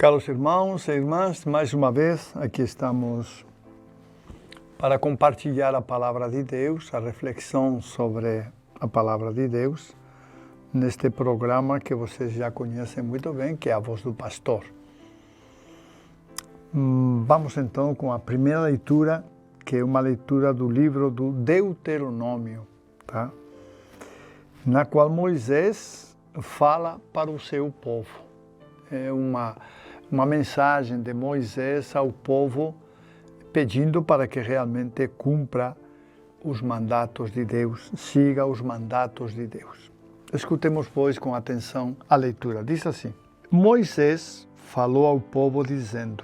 Caros irmãos e irmãs, mais uma vez aqui estamos para compartilhar a palavra de Deus, a reflexão sobre a palavra de Deus, neste programa que vocês já conhecem muito bem, que é a Voz do Pastor. Vamos então com a primeira leitura, que é uma leitura do livro do Deuteronômio, tá? Na qual Moisés fala para o seu povo. É uma mensagem de Moisés ao povo pedindo para que realmente cumpra os mandatos de Deus, siga os mandatos de Deus. Escutemos, pois, com atenção a leitura. Diz assim: Moisés falou ao povo dizendo: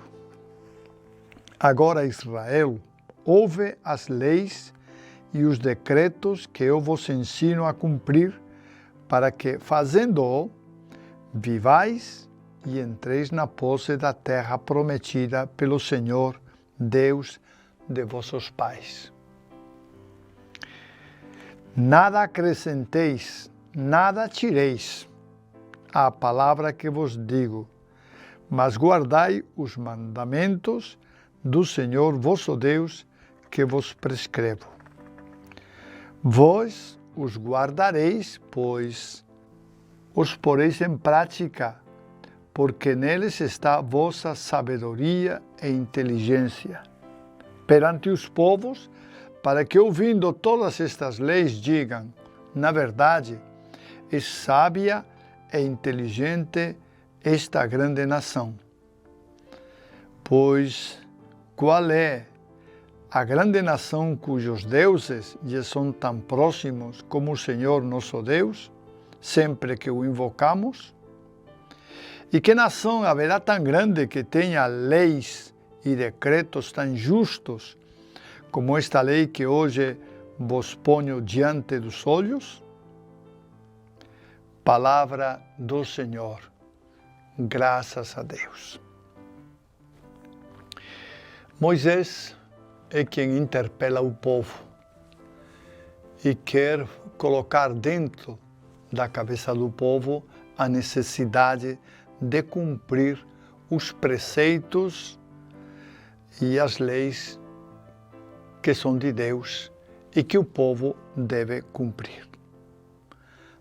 Agora, Israel, ouve as leis e os decretos que eu vos ensino a cumprir, para que, fazendo-o, vivais e entreis na posse da terra prometida pelo Senhor, Deus de vossos pais. Nada acrescenteis, nada tireis à palavra que vos digo, mas guardai os mandamentos do Senhor vosso Deus que vos prescrevo. Vós os guardareis, pois os poreis em prática, porque neles está vossa sabedoria e inteligência perante os povos, para que, ouvindo todas estas leis, digam: na verdade, é sábia e inteligente esta grande nação. Pois qual é a grande nação cujos deuses lhe são tão próximos como o Senhor nosso Deus, sempre que o invocamos? E que nação haverá tão grande que tenha leis e decretos tão justos como esta lei que hoje vos ponho diante dos olhos? Palavra do Senhor. Graças a Deus. Moisés é quem interpela o povo e quer colocar dentro da cabeça do povo a necessidade de cumprir os preceitos e as leis que são de Deus e que o povo deve cumprir.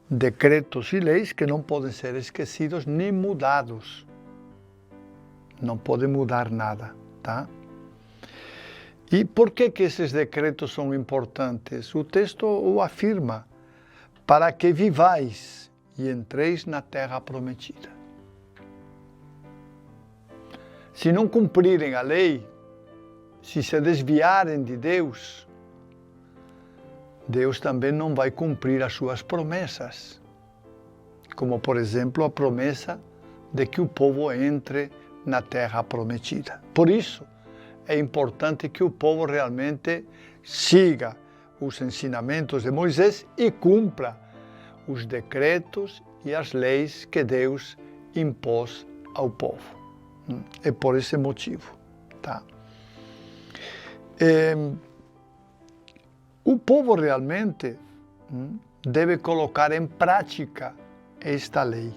Decretos e leis que não podem ser esquecidos nem mudados. Não pode mudar nada, tá? E por que esses decretos são importantes? O texto o afirma: para que vivais e entreis na terra prometida. Se não cumprirem a lei, se se desviarem de Deus, Deus também não vai cumprir as suas promessas. Como, por exemplo, a promessa de que o povo entre na terra prometida. Por isso, é importante que o povo realmente siga os ensinamentos de Moisés e cumpra os decretos e as leis que Deus impôs ao povo. É por esse motivo, tá? O povo realmente deve colocar em prática esta lei.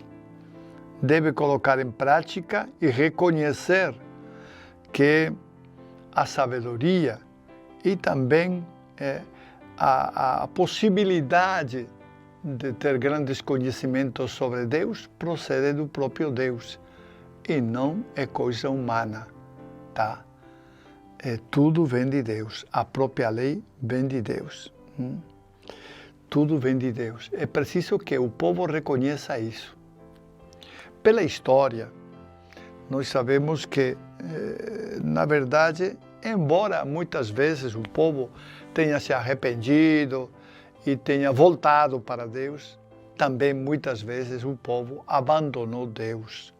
Deve colocar em prática e reconhecer que a sabedoria e também a possibilidade de ter grandes conhecimentos sobre Deus procede do próprio Deus e não é coisa humana, tá? Tudo vem de Deus, a própria lei vem de Deus. Tudo vem de Deus. É preciso que o povo reconheça isso. Pela história, nós sabemos que, na verdade, embora muitas vezes o povo tenha se arrependido e tenha voltado para Deus, também muitas vezes o povo abandonou Deus,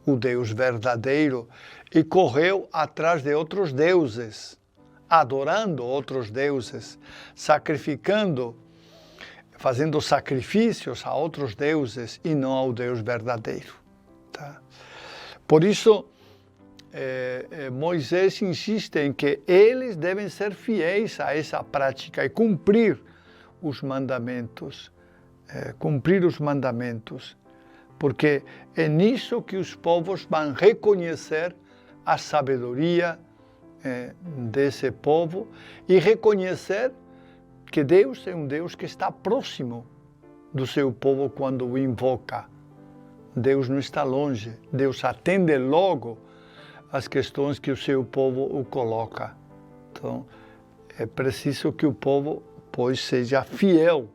o Deus verdadeiro, e correu atrás de outros deuses, adorando outros deuses, sacrificando, fazendo sacrifícios a outros deuses e não ao Deus verdadeiro. Tá? Por isso, Moisés insiste em que eles devem ser fiéis a essa prática e cumprir os mandamentos, porque é nisso que os povos vão reconhecer a sabedoria desse povo e reconhecer que Deus é um Deus que está próximo do seu povo quando o invoca. Deus não está longe, Deus atende logo as questões que o seu povo o coloca. Então, é preciso que o povo, pois, seja fiel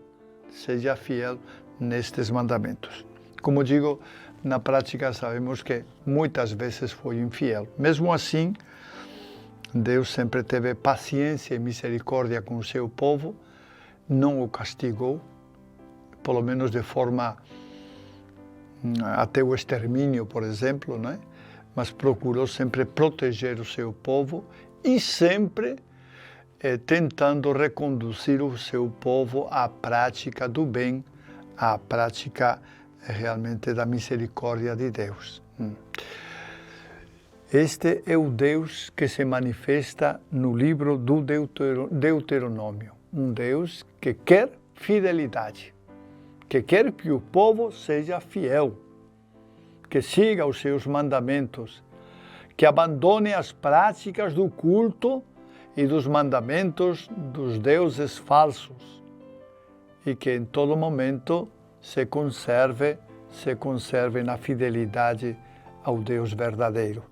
nestes mandamentos. Como digo, na prática sabemos que muitas vezes foi infiel. Mesmo assim, Deus sempre teve paciência e misericórdia com o seu povo, não o castigou, pelo menos de forma até o extermínio, por exemplo, né? Mas procurou sempre proteger o seu povo e sempre tentando reconduzir o seu povo à prática do bem, à prática realmente da misericórdia de Deus. Este é o Deus que se manifesta no livro do Deuteronômio. Um Deus que quer fidelidade, que quer que o povo seja fiel, que siga os seus mandamentos, que abandone as práticas do culto e dos mandamentos dos deuses falsos e que em todo momento se conserve na fidelidade ao Deus verdadeiro.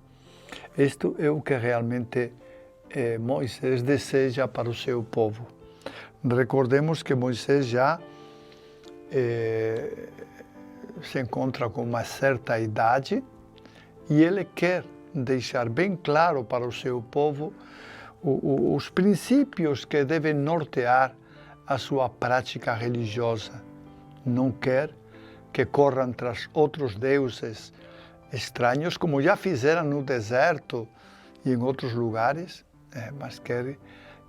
Isto é o que realmente Moisés deseja para o seu povo. Recordemos que Moisés já se encontra com uma certa idade e ele quer deixar bem claro para o seu povo os princípios que devem nortear a sua prática religiosa. Não quer que corram tras outros deuses estranhos, como já fizeram no deserto e em outros lugares, mas quer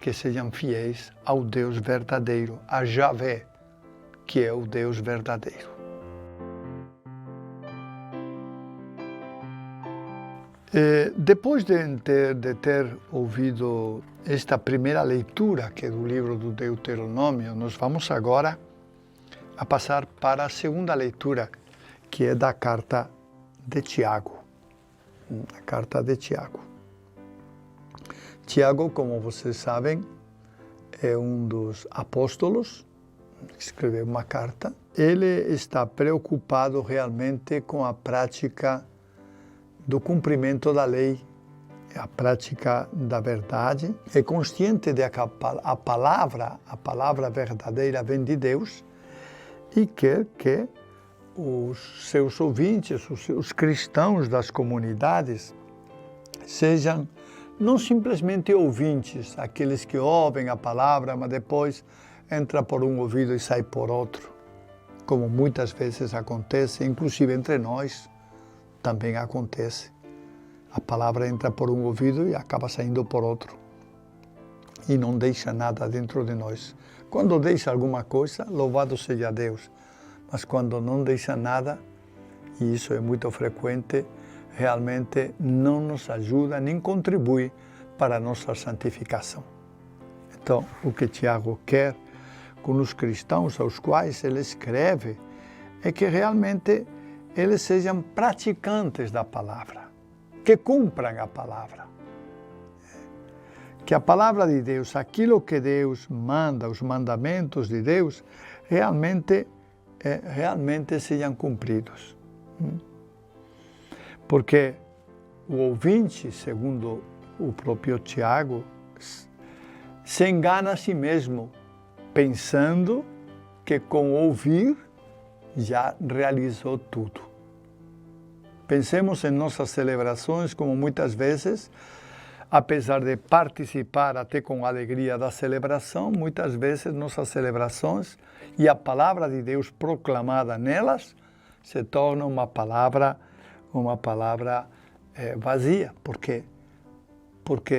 que sejam fiéis ao Deus verdadeiro, a Javé, que é o Deus verdadeiro. Depois de ter ouvido esta primeira leitura, que é do livro do Deuteronômio, nós vamos agora a passar para a segunda leitura, que é da carta de Tiago. A carta de Tiago. Tiago, como vocês sabem, é um dos apóstolos, escreveu uma carta. Ele está preocupado realmente com a prática do cumprimento da lei, a prática da verdade. É consciente de que a palavra verdadeira vem de Deus e quer que os seus ouvintes, os cristãos das comunidades, sejam não simplesmente ouvintes, aqueles que ouvem a palavra, mas depois entra por um ouvido e sai por outro, como muitas vezes acontece, inclusive entre nós também acontece. A palavra entra por um ouvido e acaba saindo por outro, e não deixa nada dentro de nós. Quando deixa alguma coisa, louvado seja Deus, mas quando não deixa nada, e isso é muito frequente, realmente não nos ajuda nem contribui para a nossa santificação. Então, o que Tiago quer com os cristãos aos quais ele escreve é que realmente eles sejam praticantes da palavra, que cumpram a palavra. Que a palavra de Deus, aquilo que Deus manda, os mandamentos de Deus, realmente sejam cumpridos. Porque o ouvinte, segundo o próprio Tiago, se engana a si mesmo, pensando que com ouvir já realizou tudo. Pensemos em nossas celebrações, como muitas vezes, apesar de participar até com alegria da celebração, muitas vezes nossas celebrações e a palavra de Deus proclamada nelas se torna uma palavra vazia, porque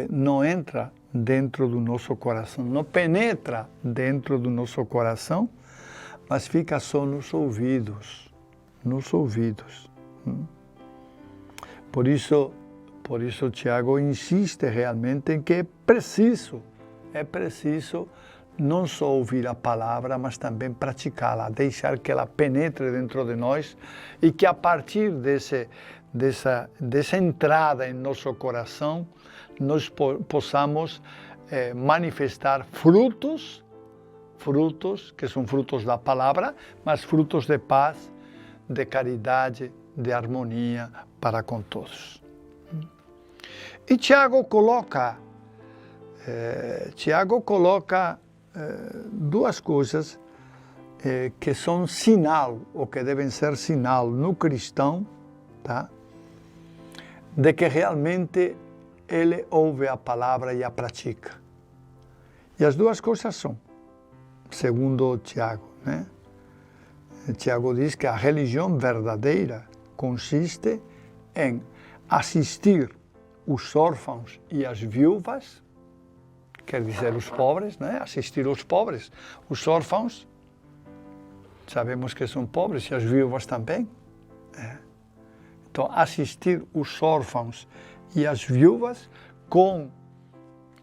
não entra dentro do nosso coração, não penetra dentro do nosso coração, mas fica só nos ouvidos. Por isso Tiago insiste realmente em que é preciso não só ouvir a palavra, mas também praticá-la, deixar que ela penetre dentro de nós e que a partir dessa entrada em nosso coração, nós possamos manifestar frutos que são frutos da palavra, mas frutos de paz, de caridade, de harmonia para com todos. E Tiago coloca duas coisas que são sinal, ou que devem ser sinal no cristão, tá? De que realmente ele ouve a palavra e a pratica. E as duas coisas são, segundo Tiago, né? Tiago diz que a religião verdadeira consiste em assistir os órfãos e as viúvas, quer dizer os pobres, né? Assistir os pobres. Os órfãos, sabemos que são pobres, e as viúvas também. Então, assistir os órfãos e as viúvas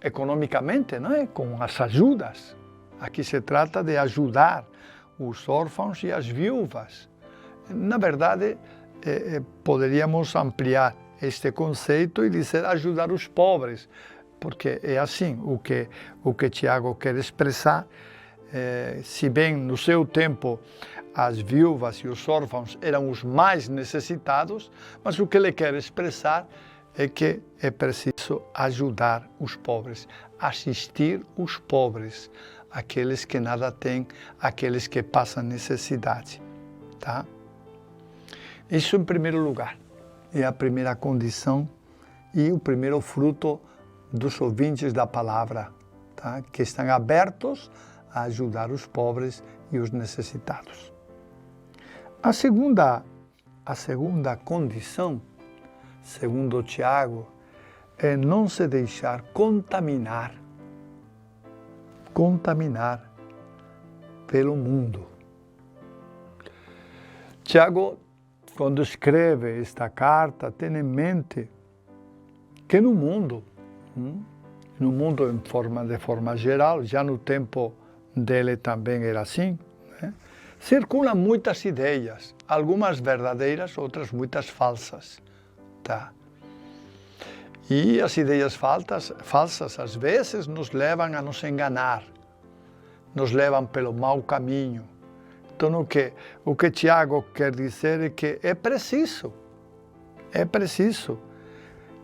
economicamente, não é? Com as ajudas. Aqui se trata de ajudar os órfãos e as viúvas. Na verdade, poderíamos ampliar este conceito e dizer ajudar os pobres, porque é assim o que Tiago quer expressar. Se bem no seu tempo as viúvas e os órfãos eram os mais necessitados, mas o que ele quer expressar é que é preciso ajudar os pobres, assistir os pobres, aqueles que nada têm, aqueles que passam necessidade, tá? Isso em primeiro lugar, é a primeira condição e o primeiro fruto dos ouvintes da palavra, tá? Que estão abertos a ajudar os pobres e os necessitados. A segunda condição, segundo Tiago, é não se deixar contaminar pelo mundo. Tiago, quando escreve esta carta, tem em mente que no mundo de forma geral, já no tempo dele também era assim, né? Circulam muitas ideias, algumas verdadeiras, outras muitas falsas, tá? E as ideias falsas, às vezes, nos levam a nos enganar, nos levam pelo mau caminho. Então, o que Tiago quer dizer é que é preciso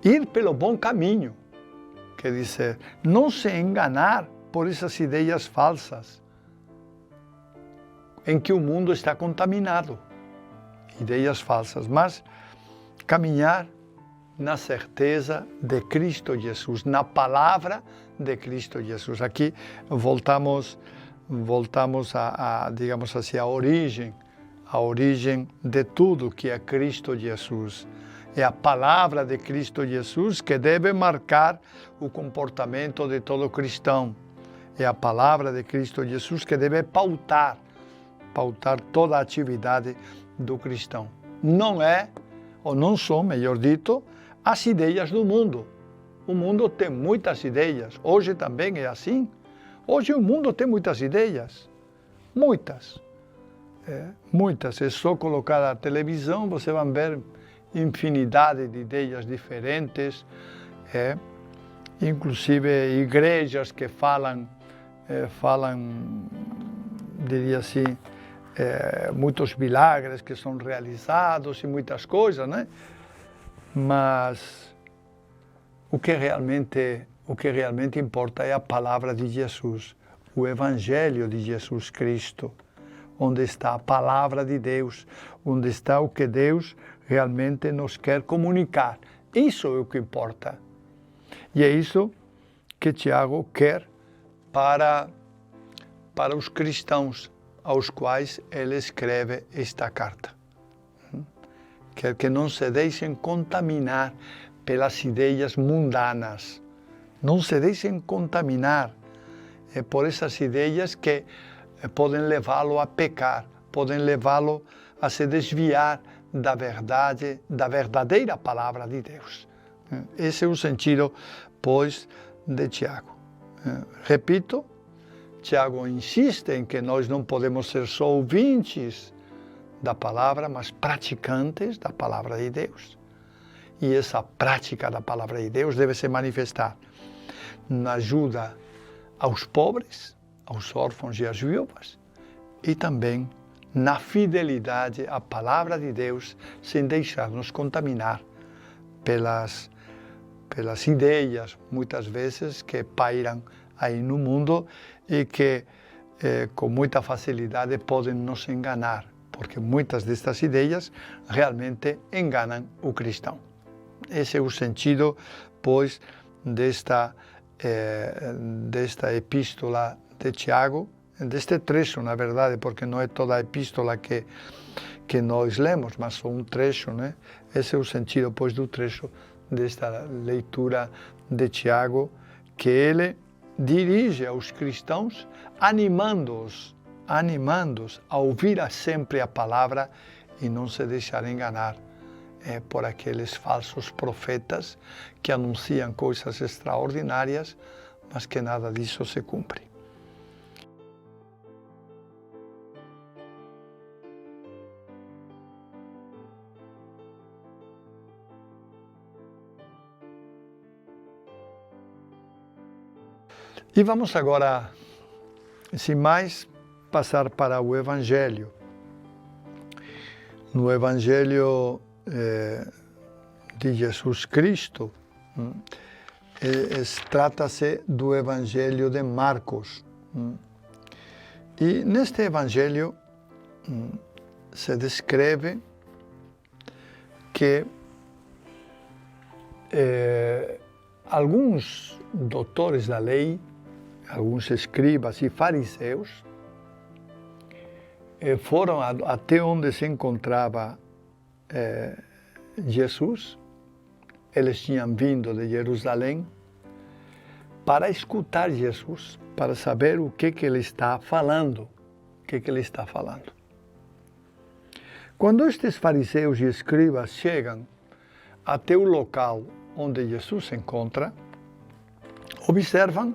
ir pelo bom caminho, quer dizer, não se enganar por essas ideias falsas, em que o mundo está contaminado, ideias falsas, mas caminhar na certeza de Cristo Jesus, na palavra de Cristo Jesus. Aqui voltamos a digamos assim, a origem de tudo que é Cristo Jesus. É a palavra de Cristo Jesus que deve marcar o comportamento de todo cristão. É a palavra de Cristo Jesus que deve pautar toda a atividade do cristão. Não é, ou não são, melhor dito, as ideias do mundo. O mundo tem muitas ideias. Hoje também é assim. Hoje o mundo tem muitas ideias. Muitas. Muitas. É só colocar a televisão, você vai ver infinidade de ideias diferentes. Inclusive igrejas que falam, diria assim, muitos milagres que são realizados e muitas coisas, né? Mas o que realmente importa é a palavra de Jesus, o Evangelho de Jesus Cristo, onde está a palavra de Deus, onde está o que Deus realmente nos quer comunicar. Isso é o que importa. E é isso que Tiago quer para os cristãos aos quais ele escreve esta carta. Quer que não se deixem contaminar pelas ideias mundanas. Não se deixem contaminar por essas ideias que podem levá-lo a pecar, podem levá-lo a se desviar da verdade, da verdadeira palavra de Deus. Esse é o sentido, pois, de Tiago. Repito, Tiago insiste em que nós não podemos ser só ouvintes da palavra, mas praticantes da palavra de Deus. E essa prática da palavra de Deus deve se manifestar na ajuda aos pobres, aos órfãos e às viúvas, e também na fidelidade à palavra de Deus, sem deixar nos contaminar pelas ideias, muitas vezes, que pairam aí no mundo e que com muita facilidade podem nos enganar, porque muitas destas ideias realmente enganam o cristão. Esse é o sentido, pois, desta epístola de Tiago, deste trecho, na verdade, porque não é toda a epístola que nós lemos, mas só um trecho, né? Esse é o sentido, pois, do trecho desta leitura de Tiago, que ele dirige aos cristãos, animando-os a ouvir sempre a palavra e não se deixar enganar por aqueles falsos profetas que anunciam coisas extraordinárias, mas que nada disso se cumpre. E vamos agora, sem mais, passar para o Evangelho. No Evangelho de Jesus Cristo, trata-se do Evangelho de Marcos. E neste Evangelho se descreve que alguns doutores da lei, alguns escribas e fariseus, foram até onde se encontrava Jesus. Eles tinham vindo de Jerusalém para escutar Jesus, para saber o que ele está falando, Quando estes fariseus e escribas chegam até o local onde Jesus se encontra, observam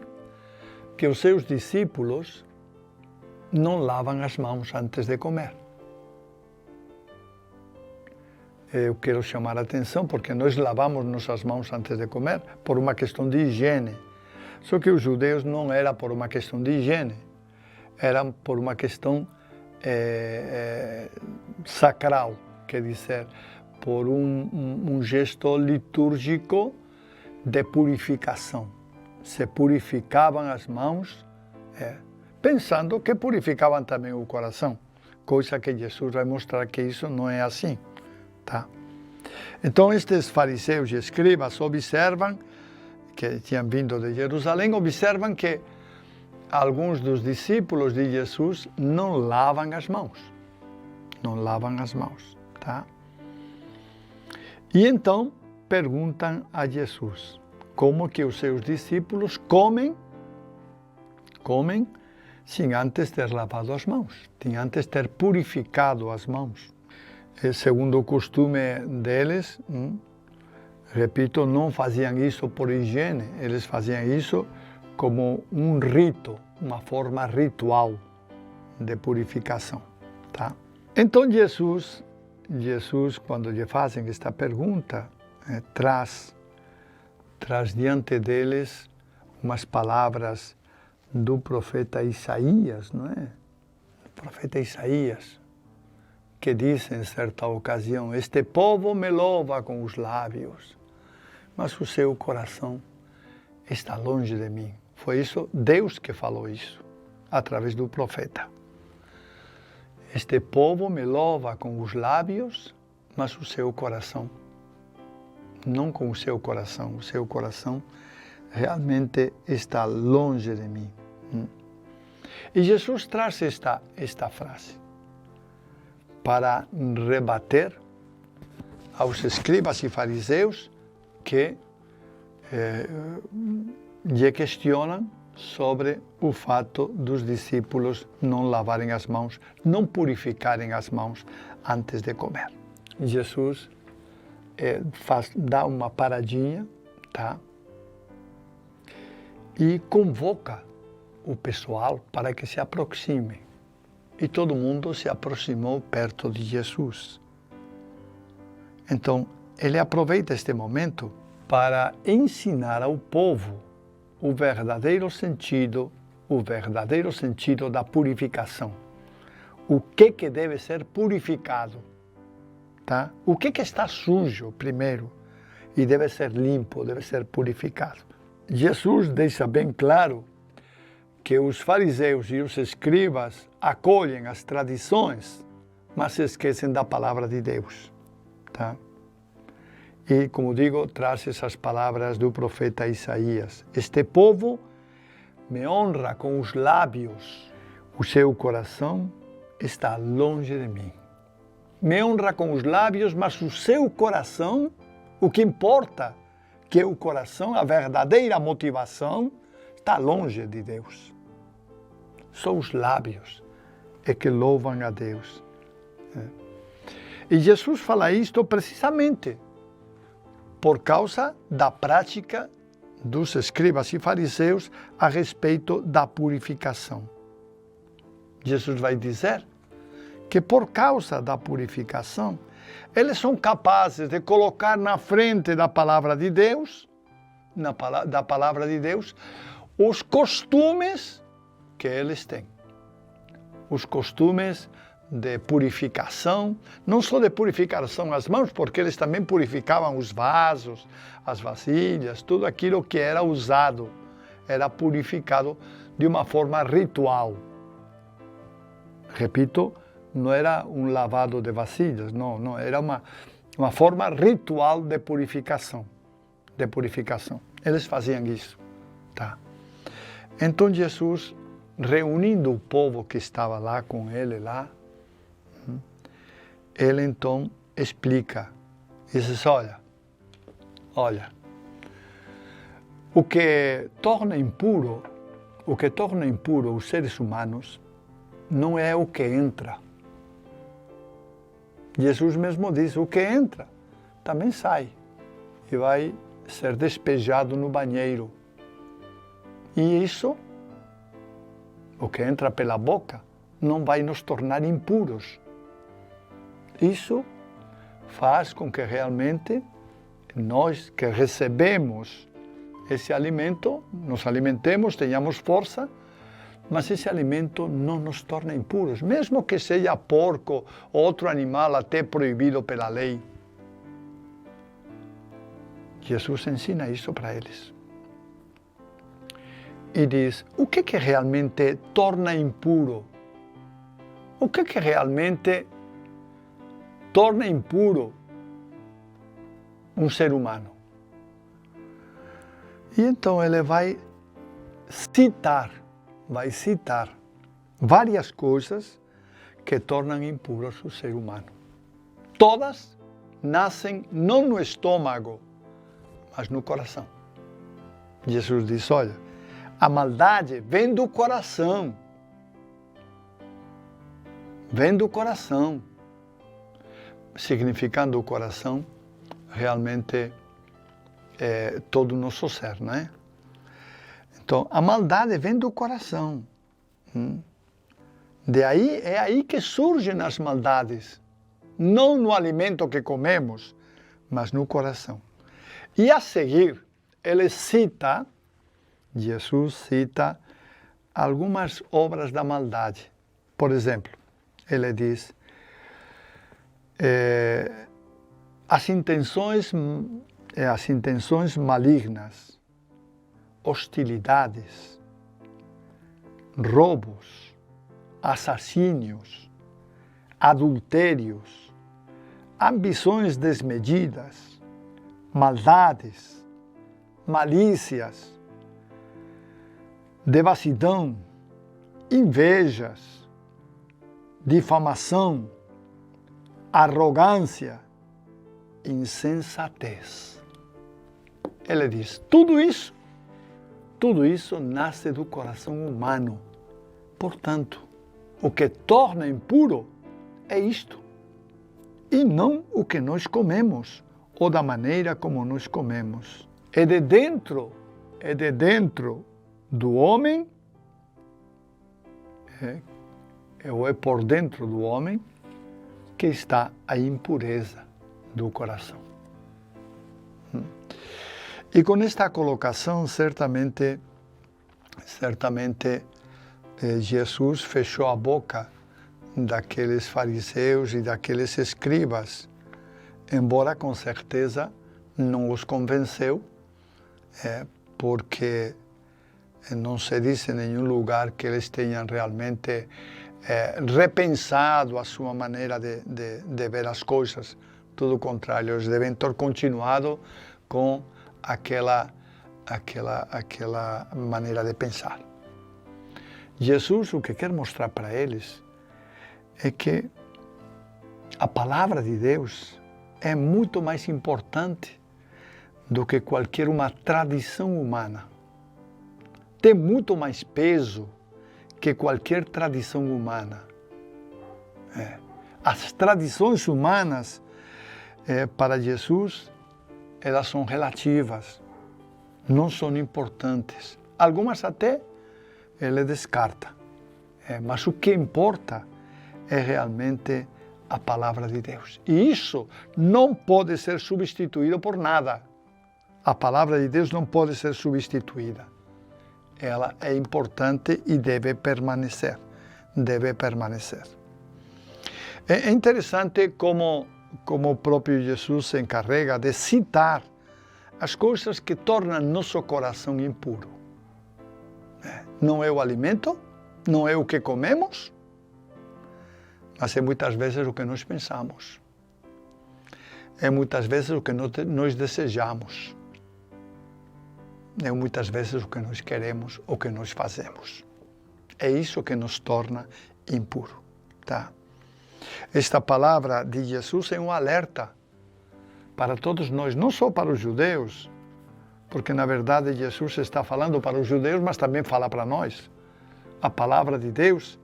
que os seus discípulos não lavam as mãos antes de comer. Eu quero chamar a atenção porque nós lavamos nossas mãos antes de comer por uma questão de higiene. Só que os judeus não era por uma questão de higiene, era por uma questão sacral, quer dizer, por um gesto litúrgico de purificação. Se purificavam as mãos, pensando que purificavam também o coração, coisa que Jesus vai mostrar que isso não é assim. Tá? Então, estes fariseus e escribas observam, que tinham vindo de Jerusalém, observam que alguns dos discípulos de Jesus não lavam as mãos. Tá? E então perguntam a Jesus como que os seus discípulos comem sem antes ter lavado as mãos, sem antes ter purificado as mãos. Segundo o costume deles, repito, não faziam isso por higiene, eles faziam isso como um rito, uma forma ritual de purificação. Tá? Então Jesus, quando lhe fazem esta pergunta, traz diante deles umas palavras do profeta Isaías, não é? O profeta Isaías, que diz em certa ocasião: este povo me louva com os lábios, mas o seu coração está longe de mim. Foi isso, Deus que falou isso, através do profeta. Este povo me louva com os lábios, mas o seu coração, não com o seu coração realmente está longe de mim. E Jesus traz esta frase para rebater aos escribas e fariseus que lhe questionam sobre o fato dos discípulos não lavarem as mãos, não purificarem as mãos antes de comer. Jesus dá uma paradinha, tá? E convoca o pessoal para que se aproxime. E todo mundo se aproximou perto de Jesus. Então, ele aproveita este momento para ensinar ao povo o verdadeiro sentido da purificação. O que deve ser purificado, tá? O que está sujo primeiro e deve ser limpo, deve ser purificado. Jesus deixa bem claro que os fariseus e os escribas acolhem as tradições, mas se esquecem da palavra de Deus, tá? E, como digo, traz essas palavras do profeta Isaías. Este povo me honra com os lábios, o seu coração está longe de mim. Me honra com os lábios, mas o seu coração, o que importa, que é o coração, a verdadeira motivação, está longe de Deus. Só os lábios é que louvam a Deus. E Jesus fala isto precisamente por causa da prática dos escribas e fariseus a respeito da purificação. Jesus vai dizer que por causa da purificação, eles são capazes de colocar na frente da palavra de Deus, os costumes que eles têm. Os costumes de purificação, não só de purificação as mãos, porque eles também purificavam os vasos, as vasilhas, tudo aquilo que era usado, era purificado de uma forma ritual. Repito, não era um lavado de vasilhas, não, era uma forma ritual de purificação. Eles faziam isso, tá? Então Jesus, reunindo o povo que estava lá com ele ele então explica, diz: olha, o que torna impuro os seres humanos não é o que entra. Jesus mesmo diz: o que entra também sai e vai ser despejado no banheiro. E isso, o que entra pela boca, não vai nos tornar impuros. Isso faz com que realmente nós que recebemos esse alimento, nos alimentemos, tenhamos força, mas esse alimento não nos torna impuros, mesmo que seja porco ou outro animal até proibido pela lei. Jesus ensina isso para eles. E diz: o que realmente torna impuro? O que realmente torna impuro um ser humano? E então ele vai citar várias coisas que tornam impuros o ser humano. Todas nascem não no estômago, mas no coração. Jesus diz: olha, a maldade vem do coração. Vem do coração. Significando o coração, realmente todo o nosso ser, não é? Então, a maldade vem do coração. É aí que surgem as maldades. Não no alimento que comemos, mas no coração. E a seguir, Jesus cita algumas obras da maldade. Por exemplo, ele diz: as intenções malignas, hostilidades, roubos, assassínios, adultérios, ambições desmedidas, maldades, malícias, devassidão, invejas, difamação, arrogância, insensatez. Ele diz: tudo isso nasce do coração humano. Portanto, o que torna impuro é isto, e não o que nós comemos, ou da maneira como nós comemos. É de dentro do homem ou é por dentro do homem que está a impureza do coração. E com esta colocação, certamente Jesus fechou a boca daqueles fariseus e daqueles escribas, embora com certeza não os convenceu, porque não se diz em nenhum lugar que eles tenham realmente repensado a sua maneira de ver as coisas. Tudo o contrário, eles devem ter continuado com aquela maneira de pensar. Jesus, o que quer mostrar para eles é que a palavra de Deus é muito mais importante do que qualquer uma tradição humana. Tem muito mais peso que qualquer tradição humana. As tradições humanas, para Jesus, elas são relativas, não são importantes. Algumas até ele descarta. Mas o que importa é realmente a palavra de Deus. E isso não pode ser substituído por nada. A palavra de Deus não pode ser substituída. Ela é importante e deve permanecer. Deve permanecer. É interessante como o próprio Jesus se encarrega de citar as coisas que tornam nosso coração impuro. Não é o alimento, não é o que comemos, mas é muitas vezes o que nós pensamos. É muitas vezes o que nós desejamos. É muitas vezes o que nós queremos, o que nós fazemos. É isso que nos torna impuro. Tá? Esta palavra de Jesus é um alerta para todos nós, não só para os judeus, porque na verdade Jesus está falando para os judeus, mas também fala para nós. A palavra de Deus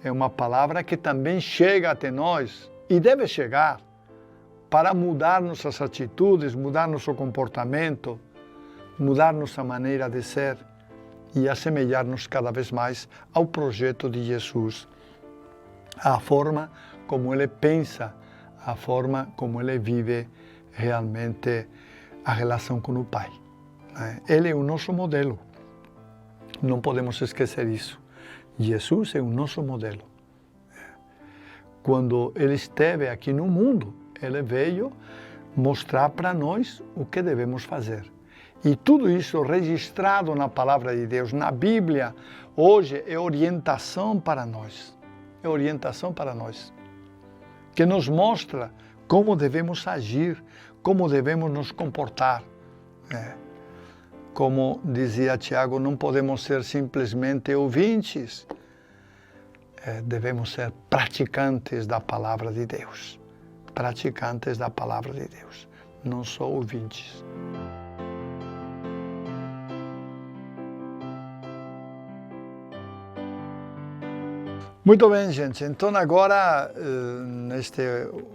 é uma palavra que também chega até nós e deve chegar para mudar nossas atitudes, mudar nosso comportamento, mudar nossa maneira de ser e assemelhar-nos cada vez mais ao projeto de Jesus, à forma como ele pensa, à forma como ele vive realmente a relação com o Pai. Ele é o nosso modelo. Não podemos esquecer isso. Jesus é o nosso modelo. Quando ele esteve aqui no mundo, ele veio mostrar para nós o que devemos fazer. E tudo isso registrado na palavra de Deus, na Bíblia, hoje é orientação para nós. É orientação para nós. Que nos mostra como devemos agir, como devemos nos comportar. Como dizia Tiago, não podemos ser simplesmente ouvintes, devemos ser praticantes da palavra de Deus. Praticantes da palavra de Deus, não só ouvintes. Muito bem, gente. Então agora,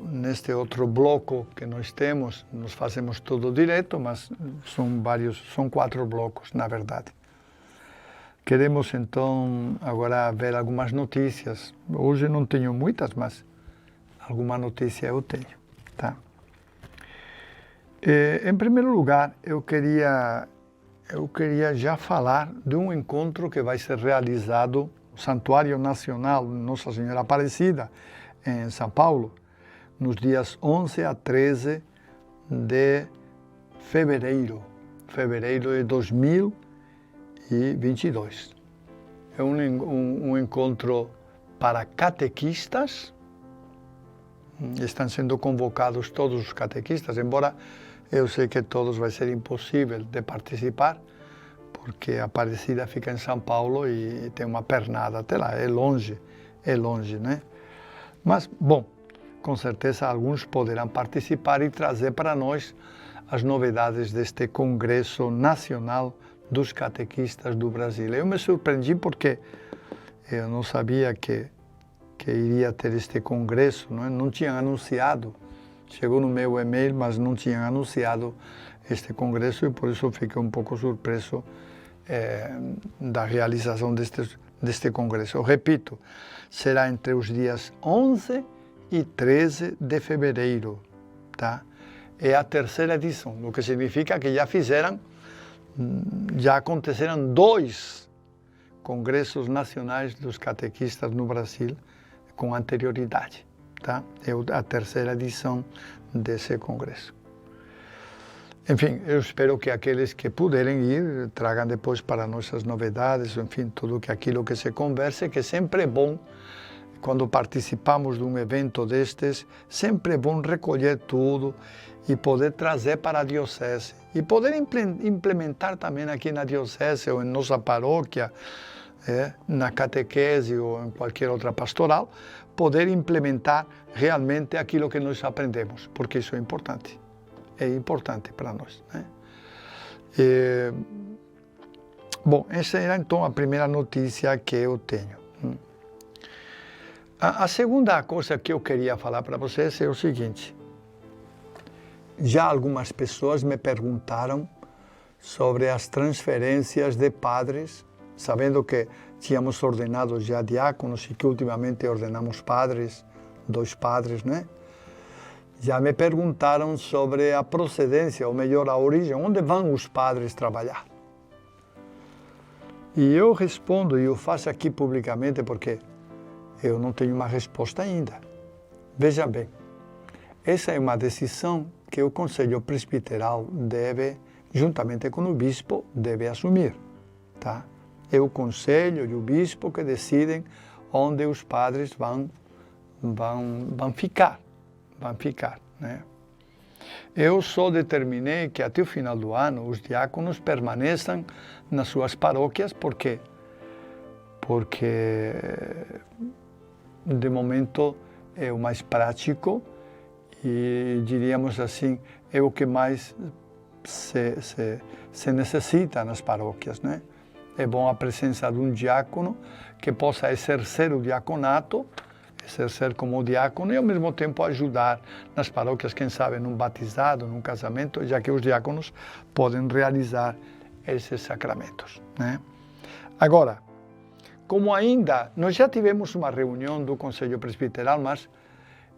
neste outro bloco que nós temos, nós fazemos tudo direto, mas são 4 blocos, na verdade. Queremos então agora ver algumas notícias. Hoje não tenho muitas, mas alguma notícia eu tenho, tá? Em primeiro lugar, eu queria já falar de um encontro que vai ser realizado Santuário Nacional Nossa Senhora Aparecida, em São Paulo, nos dias 11 a 13 de fevereiro de 2022. É um encontro para catequistas. Estão sendo convocados todos os catequistas, embora eu sei que todos vai ser impossível de participar, porque a Aparecida fica em São Paulo e tem uma pernada até lá, é longe, né? Mas, bom, com certeza alguns poderão participar e trazer para nós as novidades deste Congresso Nacional dos Catequistas do Brasil. Eu me surpreendi porque eu não sabia que iria ter este congresso, não tinha anunciado, chegou no meu e-mail, mas não tinha anunciado este congresso e por isso fiquei um pouco surpreso da realização deste congresso. Eu repito, será entre os dias 11 e 13 de fevereiro, tá? É a terceira edição, o que significa que já aconteceram 2 congressos nacionais dos catequistas no Brasil com anterioridade, tá? É a terceira edição desse congresso. Enfim, eu espero que aqueles que puderem ir tragam depois para nós as novidades, enfim, tudo aquilo que se converse, que sempre é bom, quando participamos de um evento destes, sempre é bom recolher tudo e poder trazer para a diocese. E poder implementar também aqui na diocese ou em nossa paróquia, na catequese ou em qualquer outra pastoral, poder implementar realmente aquilo que nós aprendemos, porque isso é importante. É importante para nós, né? Bom, essa era então a primeira notícia que eu tenho. A segunda coisa que eu queria falar para vocês é o seguinte. Já algumas pessoas me perguntaram sobre as transferências de padres, sabendo que tínhamos ordenado já diáconos e que ultimamente ordenamos padres, 2 padres, né? Já me perguntaram sobre a procedência, ou melhor, a origem, onde vão os padres trabalhar. E eu respondo, e eu faço aqui publicamente porque eu não tenho uma resposta ainda. Veja bem, essa é uma decisão que o Conselho Presbiteral deve, juntamente com o bispo, deve assumir, tá? É o Conselho e o bispo que decidem onde os padres vão ficar. Né? Eu só determinei que até o final do ano os diáconos permaneçam nas suas paróquias, porque de momento é o mais prático e, diríamos assim, é o que mais se necessita nas paróquias, né? É bom a presença de um diácono que possa exercer o diaconato, exercer como diácono e ao mesmo tempo ajudar nas paróquias, quem sabe num batizado, num casamento, já que os diáconos podem realizar esses sacramentos, né? Agora, como ainda, nós já tivemos uma reunião do Conselho Presbiteral, mas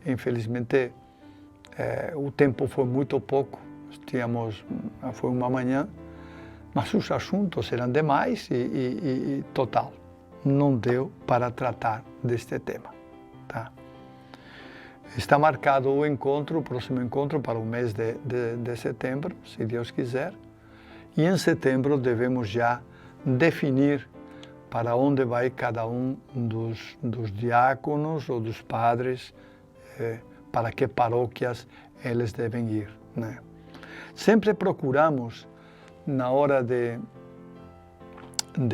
infelizmente o tempo foi muito pouco, foi uma manhã, mas os assuntos eram demais e total, não deu para tratar deste tema. Tá? Está marcado o próximo encontro para o mês de setembro, se Deus quiser, e em setembro devemos já definir para onde vai cada um dos diáconos ou dos padres, para que paróquias eles devem ir, né? Sempre procuramos, na hora de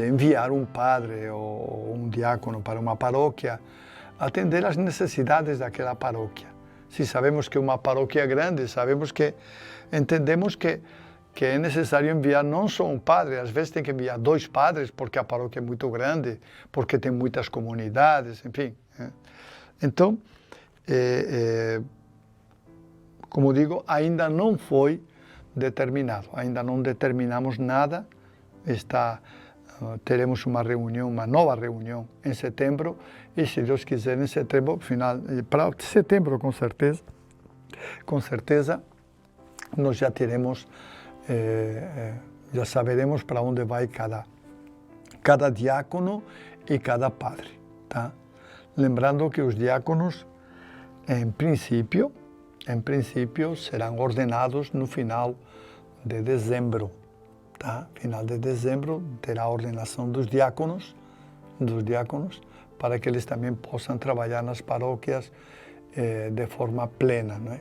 enviar um padre ou um diácono para uma paróquia, atender às necessidades daquela paróquia. Se sabemos que uma paróquia é grande, entendemos que é necessário enviar não só um padre, às vezes tem que enviar 2 padres, porque a paróquia é muito grande, porque tem muitas comunidades, enfim. Então, como digo, ainda não foi determinado, ainda não determinamos nada. Teremos uma nova reunião em setembro, e se Deus quiser, em setembro, para setembro com certeza, nós já teremos, já saberemos para onde vai cada diácono e cada padre, tá? Lembrando que os diáconos, em princípio, serão ordenados no final de dezembro. Tá? Final de dezembro terá a ordenação dos diáconos, para que eles também possam trabalhar nas paróquias de forma plena, né?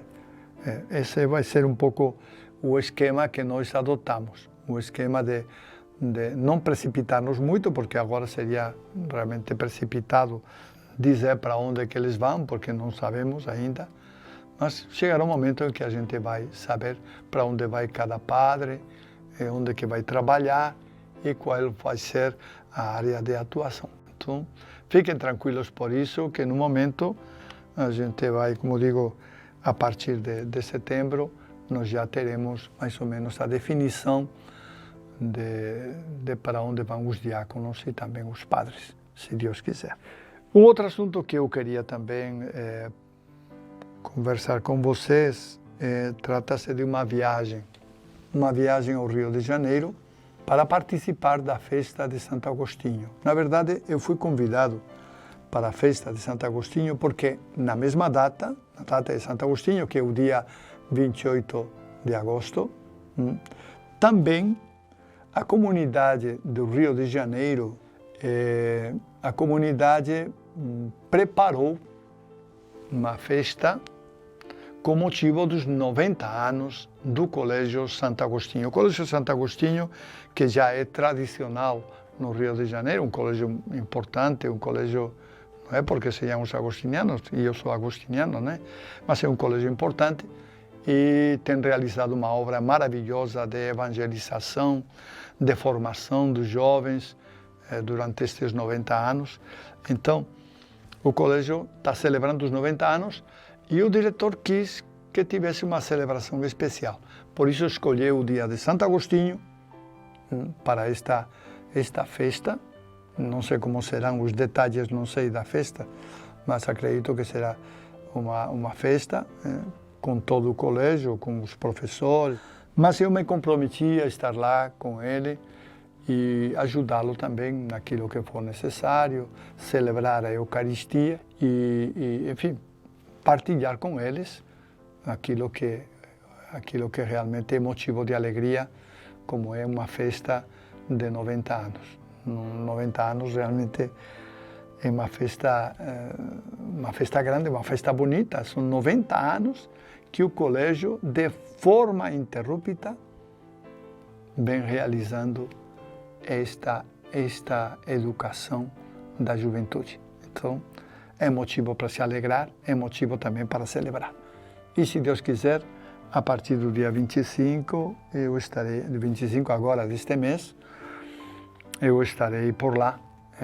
Esse vai ser um pouco o esquema que nós adotamos, o esquema de não precipitar-nos muito, porque agora seria realmente precipitado dizer para onde é que eles vão, porque não sabemos ainda, mas chegará um momento em que a gente vai saber para onde vai cada padre, onde que vai trabalhar e qual vai ser a área de atuação. Então, fiquem tranquilos por isso, que no momento a gente vai, como digo, a partir de setembro, nós já teremos mais ou menos a definição de para onde vão os diáconos e também os padres, se Deus quiser. Um outro assunto que eu queria também conversar com vocês trata-se de uma viagem ao Rio de Janeiro para participar da festa de Santo Agostinho. Na verdade, eu fui convidado para a festa de Santo Agostinho porque na mesma data, na data de Santo Agostinho, que é o dia 28 de agosto, também a comunidade do Rio de Janeiro, a comunidade preparou uma festa com motivo dos 90 anos do Colégio Santo Agostinho. O Colégio Santo Agostinho, que já é tradicional no Rio de Janeiro, um colégio importante, um colégio, não é porque sejamos agostinianos, e eu sou agostiniano, né? Mas é um colégio importante e tem realizado uma obra maravilhosa de evangelização, de formação dos jovens durante estes 90 anos. Então, o colégio está celebrando os 90 anos e o diretor quis que tivesse uma celebração especial. Por isso escolheu o dia de Santo Agostinho para esta festa. Não sei como serão os detalhes, não sei da festa, mas acredito que será uma festa com todo o colégio, com os professores. Mas eu me comprometi a estar lá com ele e ajudá-lo também naquilo que for necessário, celebrar a Eucaristia e enfim, partilhar com eles aquilo que realmente é motivo de alegria, como é uma festa de 90 anos. 90 anos realmente é uma festa grande, uma festa bonita. São 90 anos que o colégio, de forma ininterrupta, vem realizando esta educação da juventude. Então, é motivo para se alegrar, é motivo também para celebrar. E se Deus quiser, a partir do dia 25, eu estarei, 25 agora deste mês, eu estarei por lá,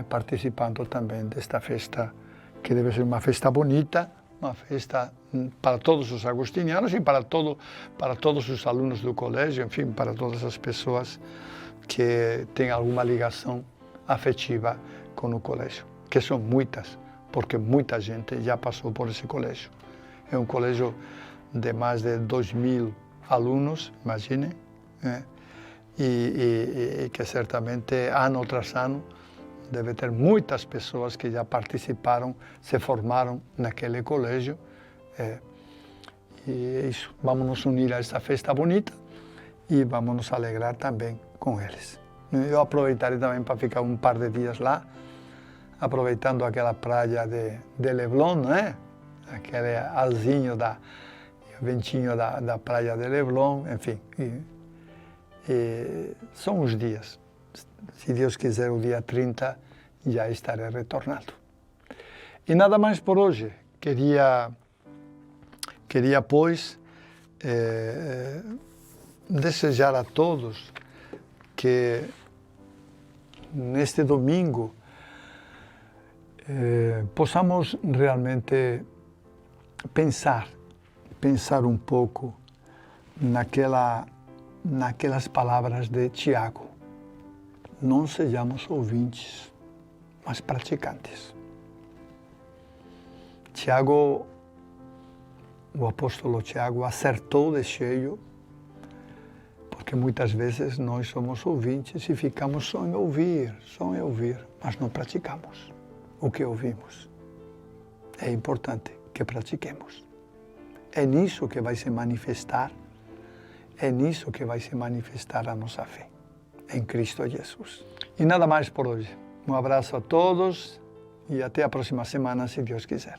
participando também desta festa, que deve ser uma festa bonita, uma festa para todos os agostinianos e para todos os alunos do colégio, enfim, para todas as pessoas que têm alguma ligação afetiva com o colégio, que são muitas, porque muita gente já passou por esse colégio. É um colégio de mais de 2.000 alunos, imaginem, e que certamente, ano tras ano, deve ter muitas pessoas que já participaram, se formaram naquele colégio. E é isso, vamos nos unir a essa festa bonita e vamos nos alegrar também com eles. Eu aproveitarei também para ficar um par de dias lá, aproveitando aquela praia de Leblon, né? Aquele alzinho, ventinho da praia de Leblon, enfim. E são os dias. Se Deus quiser, o dia 30 já estarei retornado. E nada mais por hoje. Queria pois, desejar a todos que neste domingo possamos realmente pensar um pouco naquelas palavras de Tiago. Não sejamos ouvintes, mas praticantes. Tiago, o apóstolo Tiago, acertou de cheio, porque muitas vezes nós somos ouvintes e ficamos só em ouvir, mas não praticamos o que ouvimos. É importante que pratiquemos. É nisso que vai se manifestar, a nossa fé, em Cristo Jesus. E nada mais por hoje. Um abraço a todos e até a próxima semana, se Deus quiser.